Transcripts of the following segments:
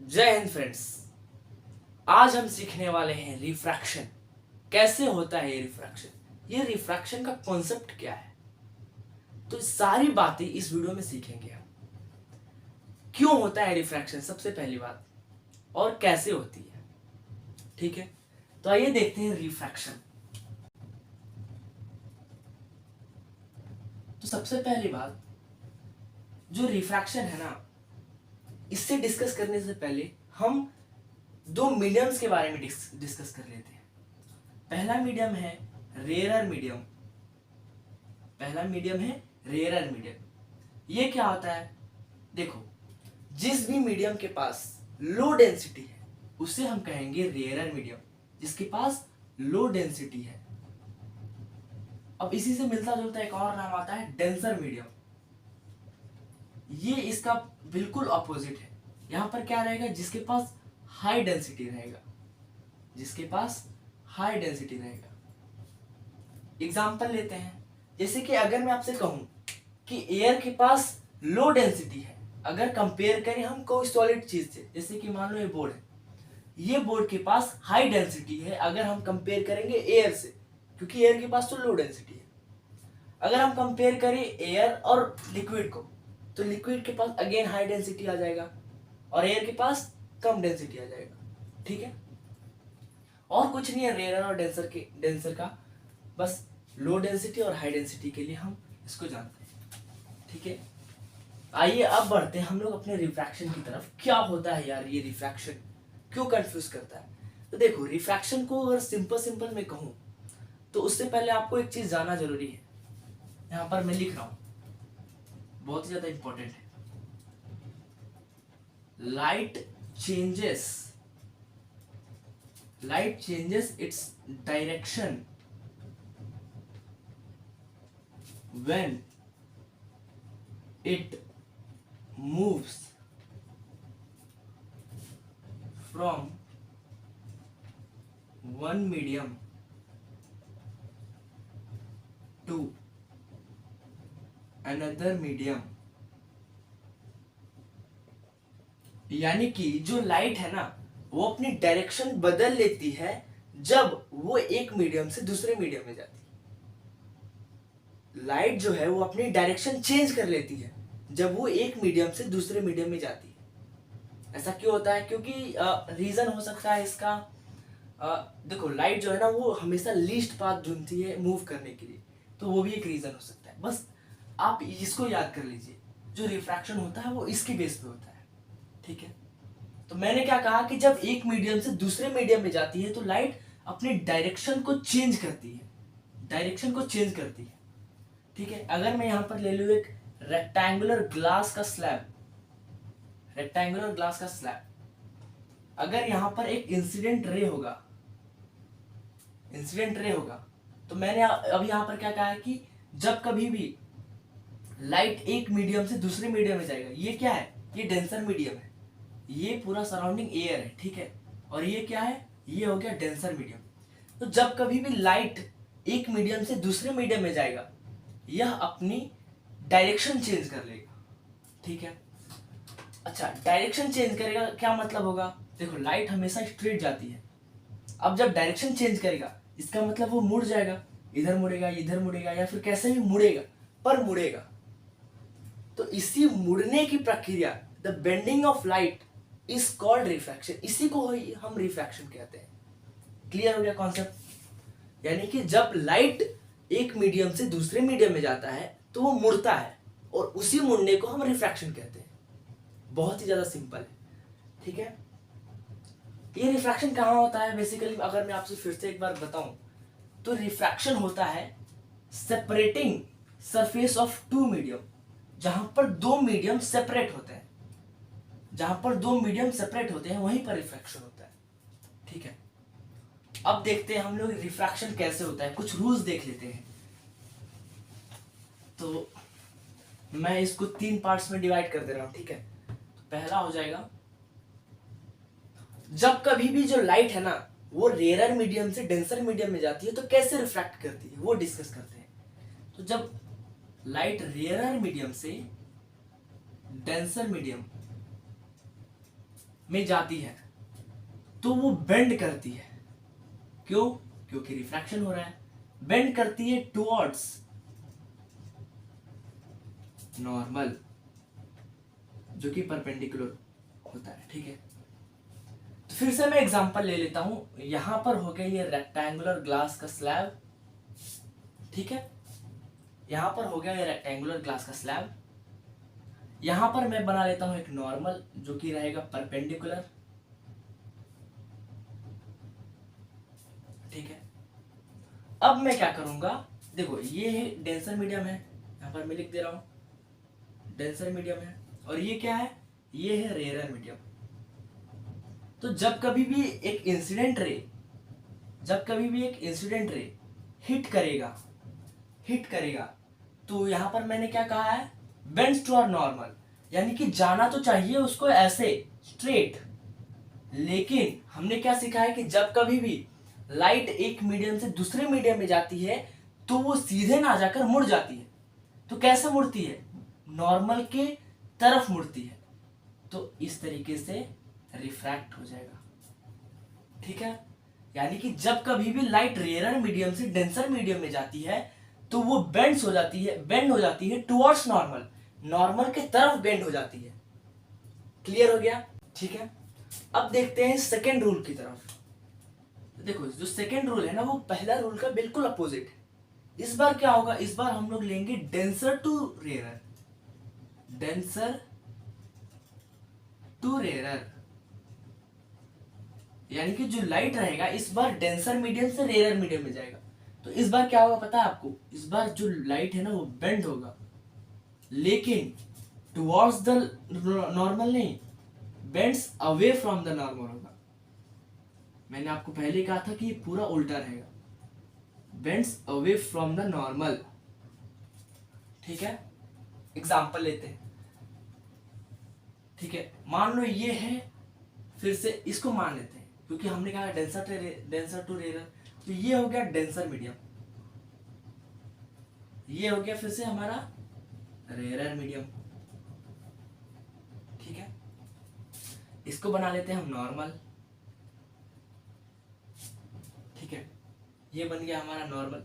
जय हिंद फ्रेंड्स। आज हम सीखने वाले हैं रिफ्रैक्शन। कैसे होता है ये रिफ्रैक्शन, ये रिफ्रैक्शन का कॉन्सेप्ट क्या है। तो सारी बातें इस वीडियो में सीखेंगे हम। क्यों होता है रिफ्रैक्शन सबसे पहली बात, और कैसे होती है। ठीक है, तो आइए देखते हैं रिफ्रैक्शन। तो सबसे पहली बात, जो रिफ्रैक्शन है ना, इससे डिस्कस करने से पहले हम दो मीडियम्स के बारे में डिस्कस कर लेते हैं। पहला मीडियम है रेयरर मीडियम। पहला मीडियम है रेयरर मीडियम। ये क्या होता है, देखो, जिस भी मीडियम के पास लो डेंसिटी है उसे हम कहेंगे रेयरर मीडियम, जिसके पास लो डेंसिटी है। अब इसी से मिलता जुलता एक और नाम आता है डेंसर मीडियम। ये इसका बिल्कुल ऑपोजिट है। यहां पर क्या रहेगा, जिसके पास हाई डेंसिटी रहेगा, जिसके पास हाई डेंसिटी रहेगा। एग्जाम्पल लेते हैं, जैसे कि अगर मैं आपसे कहूं कि एयर के पास लो डेंसिटी है, अगर कंपेयर करें हम कोई सॉलिड चीज से, जैसे कि मान लो ये बोर्ड है, ये बोर्ड के पास हाई डेंसिटी है अगर हम कंपेयर करेंगे एयर से, क्योंकि एयर के पास तो लो डेंसिटी है। अगर हम कंपेयर करें एयर और लिक्विड को, तो लिक्विड के पास अगेन हाई डेंसिटी आ जाएगा और एयर के पास कम डेंसिटी आ जाएगा। ठीक है, और कुछ नहीं है रेयर और डेंसर का, बस लो डेंसिटी और हाई डेंसिटी के लिए हम इसको जानते हैं। ठीक है, आइए अब बढ़ते हैं हम लोग अपने रिफ्रैक्शन की तरफ। क्या होता है यार ये रिफ्रैक्शन, क्यों कंफ्यूज करता है। तो देखो, रिफ्रैक्शन को अगर सिंपल में कहूं तो उससे पहले आपको एक चीज जानना जरूरी है। यहां पर मैं लिख रहा हूं, बहुत ही ज्यादा इंपॉर्टेंट है। Light changes its direction when it moves from one medium to another medium। यानी कि जो लाइट है ना, वो अपनी डायरेक्शन बदल लेती है जब वो एक मीडियम से दूसरे मीडियम में जाती है। लाइट जो है वो अपनी डायरेक्शन चेंज कर लेती है जब वो एक मीडियम से दूसरे मीडियम में जाती है। ऐसा क्यों होता है, क्योंकि रीजन हो सकता है इसका। देखो, लाइट जो है ना वो हमेशा लीस्ट पाथ ढूंढती है मूव करने के लिए, तो वो भी एक रीजन हो सकता है। बस आप इसको याद कर लीजिए, जो रिफ्रैक्शन होता है वो इसके बेस पे होता है। ठीक है, तो मैंने क्या कहा कि जब एक मीडियम से दूसरे मीडियम में जाती है तो लाइट अपनी डायरेक्शन को चेंज करती है, डायरेक्शन को चेंज करती है। ठीक है, अगर मैं यहां पर ले लूं एक रेक्टेंगुलर ग्लास का स्लैब, अगर यहां पर एक इंसिडेंट रे होगा, तो मैंने अब यहां पर क्या कहा है कि जब कभी भी लाइट एक मीडियम से दूसरे मीडियम में जाएगा, ये क्या है, ये डेंसर मीडियम है, ये पूरा सराउंडिंग एयर है। ठीक है, और ये क्या है, ये हो गया डेंसर मीडियम। तो जब कभी भी लाइट एक मीडियम से दूसरे मीडियम में जाएगा, यह अपनी डायरेक्शन चेंज कर लेगा। ठीक है, अच्छा, डायरेक्शन चेंज करेगा क्या मतलब होगा, देखो लाइट हमेशा स्ट्रेट जाती है। अब जब डायरेक्शन चेंज करेगा इसका मतलब वो मुड़ जाएगा, इधर मुड़ेगा या फिर कैसे भी मुड़ेगा, पर मुड़ेगा। तो इसी मुड़ने की प्रक्रिया, the bending of light is called refraction, इसी को हम रिफ्रैक्शन कहते हैं। क्लियर हो गया कॉन्सेप्ट। यानी कि जब लाइट एक मीडियम से दूसरे मीडियम में जाता है तो वो मुड़ता है, और उसी मुड़ने को हम रिफ्रैक्शन कहते हैं। बहुत ही ज्यादा सिंपल है। ठीक है, ये रिफ्रैक्शन कहां होता है बेसिकली, अगर मैं आपसे फिर से एक बार बताऊं तो रिफ्रैक्शन होता है separating surface of two medium, जहां पर दो मीडियम सेपरेट होते हैं, वहीं पर रिफ्रैक्शन होता है। ठीक है, अब देखते हैं हम लोग रिफ्रैक्शन कैसे होता है, कुछ रूल्स देख लेते हैं। तो मैं इसको 3 पार्ट्स में डिवाइड कर दे रहा हूं। ठीक है, तो पहला हो जाएगा, जब कभी भी जो लाइट है ना वो रेयरर मीडियम से डेंसर मीडियम में जाती है तो कैसे रिफ्रैक्ट करती है वो डिस्कस करते हैं। तो जब लाइट रेयरर मीडियम से डेंसर मीडियम में जाती है तो वो बेंड करती है। क्यों? क्योंकि रिफ्रैक्शन हो रहा है। बेंड करती है टुवर्ड्स नॉर्मल, जो कि परपेंडिकुलर होता है। ठीक है, तो फिर से मैं एग्जांपल ले लेता हूं। यहां पर हो गया ये रेक्टेंगुलर ग्लास का स्लैब। ठीक है, यहां पर हो गया ये रेक्टेंगुलर ग्लास का स्लैब। यहां पर मैं बना लेता हूं एक नॉर्मल जो कि रहेगा परपेंडिकुलर। ठीक है, अब मैं क्या करूंगा, देखो ये है डेंसर मीडियम है, यहां पर मैं लिख दे रहा हूं डेंसर मीडियम है, और ये क्या है, ये है रेयर मीडियम। तो जब कभी भी एक इंसिडेंट रे, जब कभी भी एक इंसिडेंट रे हिट करेगा तो यहां पर मैंने क्या कहा है, बेंड्स टू आर नॉर्मल, यानी कि जाना तो चाहिए उसको ऐसे स्ट्रेट। लेकिन हमने क्या सीखा है कि जब कभी भी लाइट एक मीडियम से दूसरे मीडियम में जाती है तो वो सीधे ना जाकर मुड़ जाती है। तो कैसे मुड़ती है, नॉर्मल के तरफ मुड़ती है, तो इस तरीके से रिफ्रैक्ट हो जाएगा। ठीक है, यानी कि जब कभी भी लाइट रेयर मीडियम से डेंसर मीडियम में जाती है तो वो बेंड हो जाती है टुवर्ड्स नॉर्मल, नॉर्मल के तरफ बेंड हो जाती है। क्लियर हो गया? ठीक है, अब देखते हैं सेकेंड रूल की तरफ। देखो जो सेकेंड रूल है ना, वो पहला रूल का बिल्कुल अपोजिट है। इस बार क्या होगा, इस बार हम लोग लेंगे denser to rare, denser to rare, यानी कि जो लाइट रहेगा इस बार डेंसर मीडियम से रेयर मीडियम में जाएगा। तो इस बार क्या होगा पता है आपको, इस बार जो लाइट है ना वो बेंड होगा, लेकिन टुवर्ड्स द नॉर्मल नहीं, bends away from the normal होगा। मैंने आपको पहले कहा था कि ये पूरा उल्टा रहेगा, bends away from the normal. ठीक है, एग्जांपल लेते हैं। ठीक है, मान लो ये है, फिर से इसको मान लेते हैं क्योंकि हमने कहा डेंसर टू रेयर, तो ये हो गया डेंसर मीडियम, ये हो गया फिर से हमारा रेयर मीडियम। ठीक है, इसको बना लेते हैं हम नॉर्मल। ठीक है, ये बन गया हमारा नॉर्मल।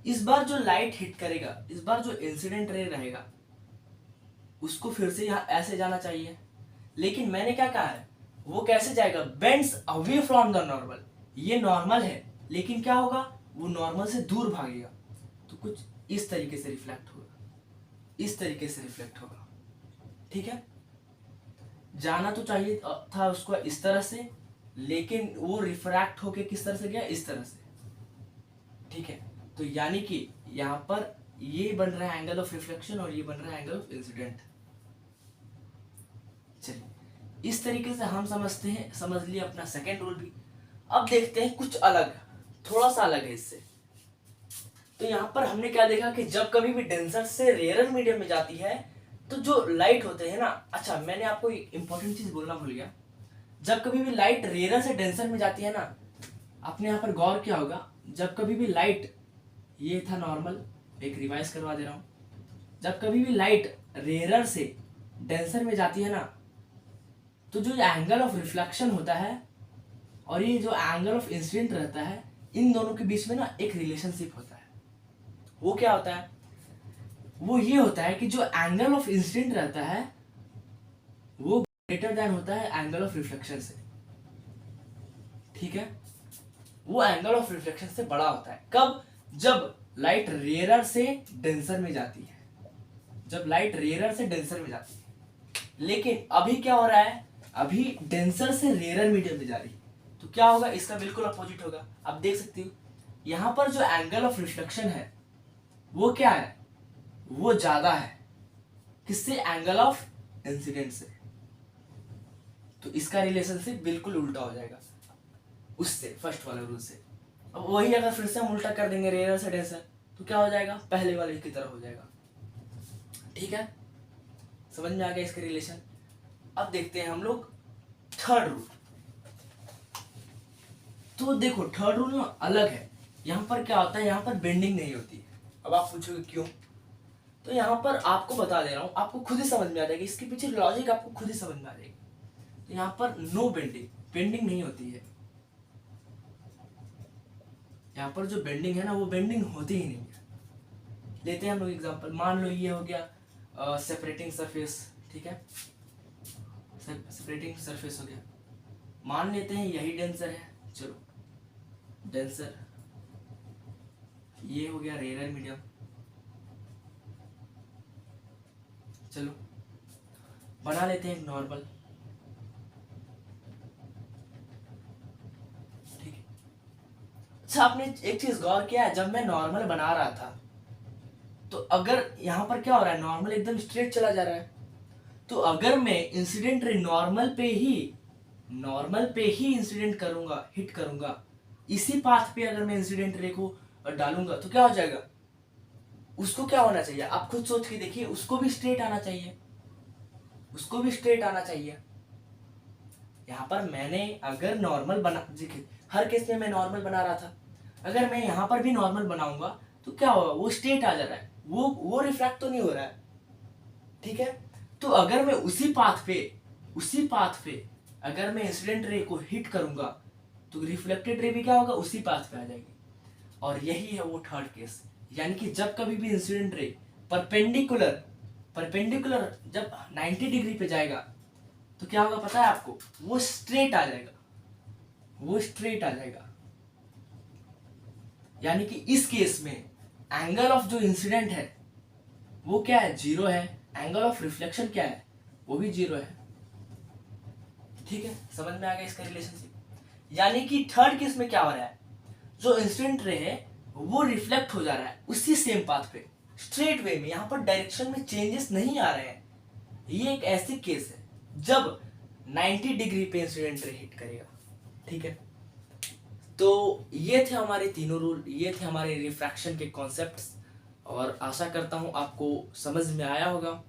इस बार जो लाइट हिट करेगा, इस बार जो इंसिडेंट रे रहेगा उसको फिर से यहां ऐसे जाना चाहिए, लेकिन मैंने क्या कहा है, वो कैसे जाएगा, bends away from the normal. ये नॉर्मल है लेकिन क्या होगा, वो नॉर्मल से दूर भागेगा, तो कुछ इस तरीके से रिफ्लेक्ट होगा, इस तरीके से रिफ्लेक्ट होगा। ठीक है, जाना तो चाहिए था उसको इस तरह से, लेकिन वो रिफ्रैक्ट होके किस तरह से गया, इस तरह से। ठीक है, तो यानी कि यहां पर ये बन रहा है एंगल ऑफ रिफ्लेक्शन और ये बन रहा है एंगल ऑफ इंसिडेंट। चलिए, इस तरीके से हम समझ लिए अपना सेकेंड रूल भी। अब देखते हैं कुछ अलग, थोड़ा सा अलग है इससे। तो यहाँ पर हमने क्या देखा कि जब कभी भी डेंसर से रेयर मीडियम में जाती है तो जो लाइट होते हैं ना, अच्छा मैंने आपको एक इंपॉर्टेंट चीज बोलना भूल गया, जब कभी भी लाइट रेयर से डेंसर में जाती है ना, आपने यहाँ पर गौर किया होगा, जब कभी भी लाइट, ये था नॉर्मल, एक रिवाइज करवा दे रहा हूं, जब कभी भी लाइट रेयर से डेंसर में जाती है ना, तो जो एंगल ऑफ रिफ्लेक्शन होता है और ये जो एंगल ऑफ इंसिडेंट रहता है, इन दोनों के बीच में ना एक रिलेशनशिप होता है। वो क्या होता है, वो ये होता है कि जो एंगल ऑफ इंसिडेंट रहता है वो ग्रेटर देन होता है एंगल ऑफ रिफ्लेक्शन से। ठीक है, वो एंगल ऑफ रिफ्लेक्शन से बड़ा होता है। कब, जब लाइट रेयर से डेंसर में जाती है, जब लाइट रेयर से डेंसर में जाती है। लेकिन अभी क्या हो रहा है, अभी डेंसर से रेयर मीडियम में जा रही है, तो क्या होगा, इसका बिल्कुल अपोजिट होगा। आप देख सकते हो यहां पर जो एंगल ऑफ रिफ्लेक्शन है वो क्या है, वो ज्यादा है किससे, एंगल ऑफ इंसिडेंट से। तो इसका रिलेशनशिप बिल्कुल उल्टा हो जाएगा उससे, फर्स्ट वाले रूल से। अब वही अगर फिर से हम उल्टा कर देंगे रेयर से डेंसर, तो क्या हो जाएगा, पहले वाले की तरह हो जाएगा। ठीक है, समझ में आ गया इसका रिलेशन। अब देखते हैं हम लोग थर्ड रूल। तो देखो थर्ड रूल ना अलग है, यहां पर क्या होता है, यहां पर बेंडिंग नहीं होती है। अब आप पूछोगे क्यों, तो यहां पर आपको बता दे रहा हूं, आपको खुद ही समझ में आ जाएगी, इसके पीछे लॉजिक आपको खुद ही समझ में आ जाएगी। तो यहाँ पर नो बेंडिंग, बेंडिंग नहीं होती है। यहाँ पर जो बेंडिंग है ना वो बेंडिंग होती ही नहीं है। लेते हैं हम लोग एग्जांपल, मान लो ये हो गया सेपरेटिंग सरफेस, ठीक है, सेपरेटिंग सरफेस हो गया। मान लेते हैं यही डेंसर है, चलो डेंसर, ये हो गया रेयर मीडियम। चलो बना लेते हैं एक नॉर्मल, ठीक है। अच्छा आपने एक चीज गौर किया है, जब मैं नॉर्मल बना रहा था तो अगर यहाँ पर क्या हो रहा है, नॉर्मल एकदम स्ट्रेट चला जा रहा है, तो अगर मैं इंसिडेंट रे नॉर्मल पे ही इंसिडेंट करूंगा, हिट करूंगा, इसी पाथ पे अगर मैं इंसिडेंट रे को डालूंगा तो क्या हो जाएगा, उसको क्या होना चाहिए, आप खुद सोच के देखिए, उसको भी स्ट्रेट आना चाहिए, उसको भी स्ट्रेट आना चाहिए। यहाँ पर मैंने अगर नॉर्मल बना, देखिए हर केस में मैं नॉर्मल बना रहा था, अगर मैं यहाँ पर भी नॉर्मल बनाऊंगा तो क्या होगा, वो स्ट्रेट आ जा रहा है, वो रिफ्रैक्ट तो नहीं हो रहा है, ठीक है। तो अगर मैं उसी पाथ पे अगर मैं इंसिडेंट रे को हिट करूंगा तो रिफ्लेक्टेड रे भी क्या होगा, उसी पाथ पे आ जाएगी। और यही है वो थर्ड केस, यानी कि जब कभी भी इंसिडेंट रे परपेंडिकुलर जब 90 डिग्री पे जाएगा तो क्या होगा पता है आपको, वो स्ट्रेट आ जाएगा, वो स्ट्रेट आ जाएगा। यानी कि इस केस में एंगल ऑफ जो इंसिडेंट है वो क्या है, जीरो है, एंगल ऑफ रिफ्लेक्शन क्या है, वो भी जीरो है, ठीक है। समझ में आ गया इसका रिलेशनशिप। यानी कि थर्ड केस में क्या हो रहा है, जो इंसिडेंट रे है वो रिफ्लेक्ट हो जा रहा है उसी सेम पाथ पे स्ट्रेट वे में, यहाँ पर डायरेक्शन में चेंजेस नहीं आ रहे हैं। ये एक ऐसी केस है जब 90 डिग्री पे इंसिडेंट रे हिट करेगा, ठीक है। तो ये थे हमारे तीनों रूल, ये थे हमारे रिफ्रैक्शन के कॉन्सेप्ट्स, और आशा करता हूँ आपको समझ में आया होगा।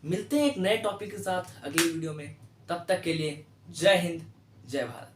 मिलते हैं एक नए टॉपिक के साथ अगली वीडियो में, तब तक के लिए जय हिंद जय भारत।